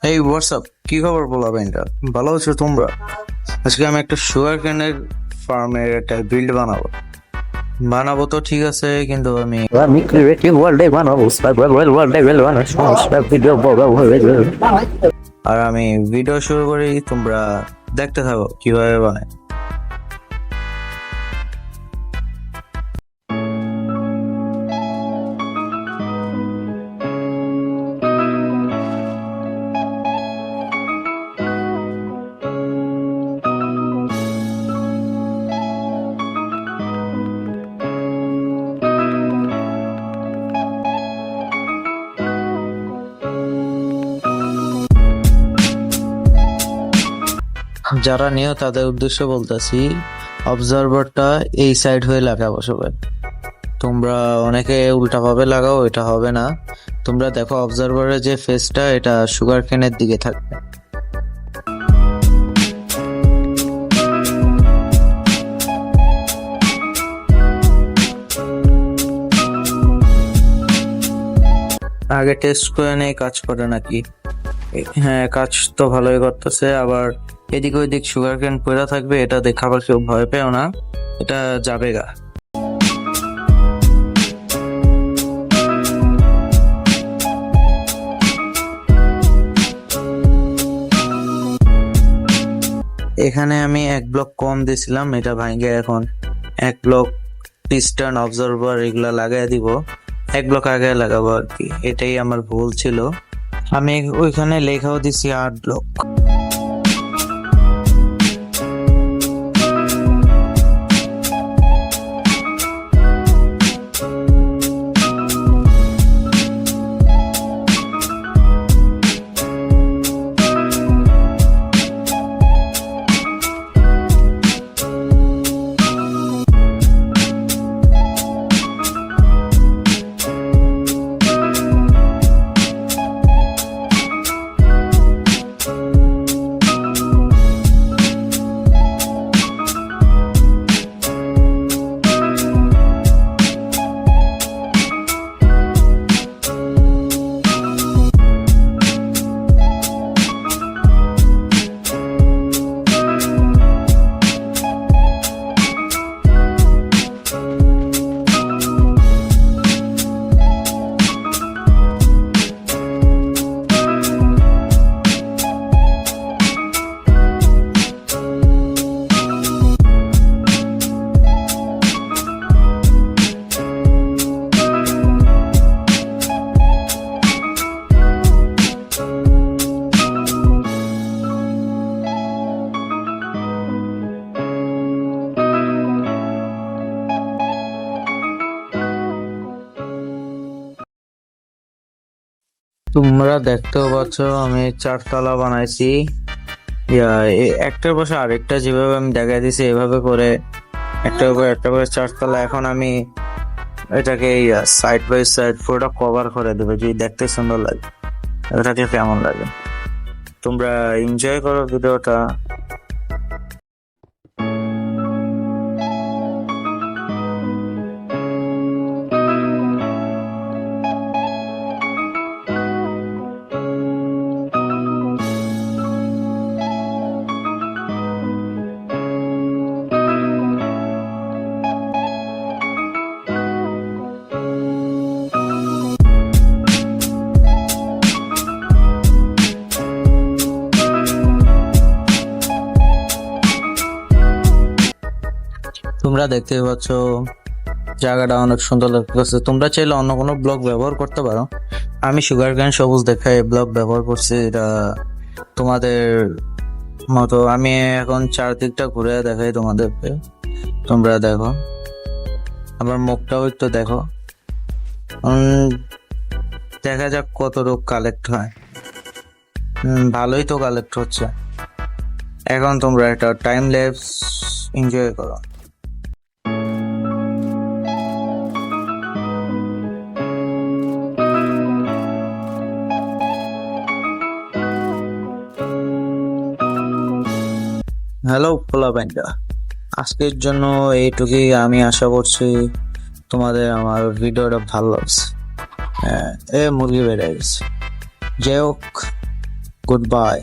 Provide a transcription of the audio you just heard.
এই হোয়াটসঅ্যাপ, কি খবর বলা বেনটা? ভালো আছো তোমরা? আজকে আমি একটা সুগার কেনের ফার্মের একটা বিল্ড বানাবো। বানাবো তো ঠিক আছে, কিন্তু আমি আমি ক্রিয়েটিভ ওয়ার্ল্ডে বানাবো ওয়ার্ল্ডে বানাবো সমস্যা ভিডিও বড় হয়ে যাবে। আর আমি ভিডিও শুরু করি, তোমরা দেখতে থাকো কিভাবে বানাই। যারা নিও তাদের উদ্দেশ্য বলতেছি, অবজারভারটা এই সাইড হয়ে লাগাবো সবাই। তোমরা অনেকে উল্টা ভাবে লাগাও, এটা হবে না। তোমরা দেখো অবজারভারের যে ফেসটা, এটা সুগার কেনের দিকে থাকবে। আগে টেস্ট করে নেই কাজ করে নাকি। হ্যাঁ, কাজ তো ভালোই করতেছে। আবার এদিক ওইদিক সুগার কেন পড়া থাকবে, এটা দেখে আবার কেউ ভয় পেও না, এটা যাবে গা। এখানে আমি এক ব্লক কম দিছিলাম, এটা ভাঙে এখন এক ব্লক পিস্টন অবজারভার এগুলা লাগাই দিব। এক ব্লক আগে লাগাবো আর কি, এটাই আমার ভুল ছিল। আমি ওইখানে লেখাও দিছি 8 ব্লক। তোমরা দেখতেও পাচ্ছ আমি 4 তলা বানাইছি। একটার পাশে আরেকটা যেভাবে আমি দেখাই দিছি, এভাবে করে একটার উপর একটা করে 4 তলা। এখন আমি এটাকে সাইড বাই সাইড পুরোটা কভার করে দেবো, যদি দেখতে সুন্দর লাগে। ওটাকে কেমন লাগে তোমরা এনজয় করো ভিডিওটা। তোমরা দেখতে পাচ্ছ জায়গাটা অনেক সুন্দর লাগতেছে। তোমরা চাইলে অন্য কোনো ব্লক ব্যবহার করতে পারো। আমি সুগার কেন সবুজ দেখাই ব্লক ব্যবহার করছি, এটা তোমাদের মতো। আমি এখন চারদিকটা ঘুরে দেখাই তোমাদেরকে, তোমরা দেখো। আমার মুখটাও একটু দেখো। দেখা যাক কত রূপ কালেক্ট হয়। ভালোই তো কালেক্ট হচ্ছে। এখন তোমরা একটা টাইম ল্যাপস এনজয় করো। হ্যালো পোলাপাইনটা, আজকের জন্য এইটুকুই। আমি আশা করছি তোমাদের আমার ভিডিওটা ভালো লাগছে। হ্যাঁ, মুরগি বেড়ে গেছে। যাই হোক, গুড বাই।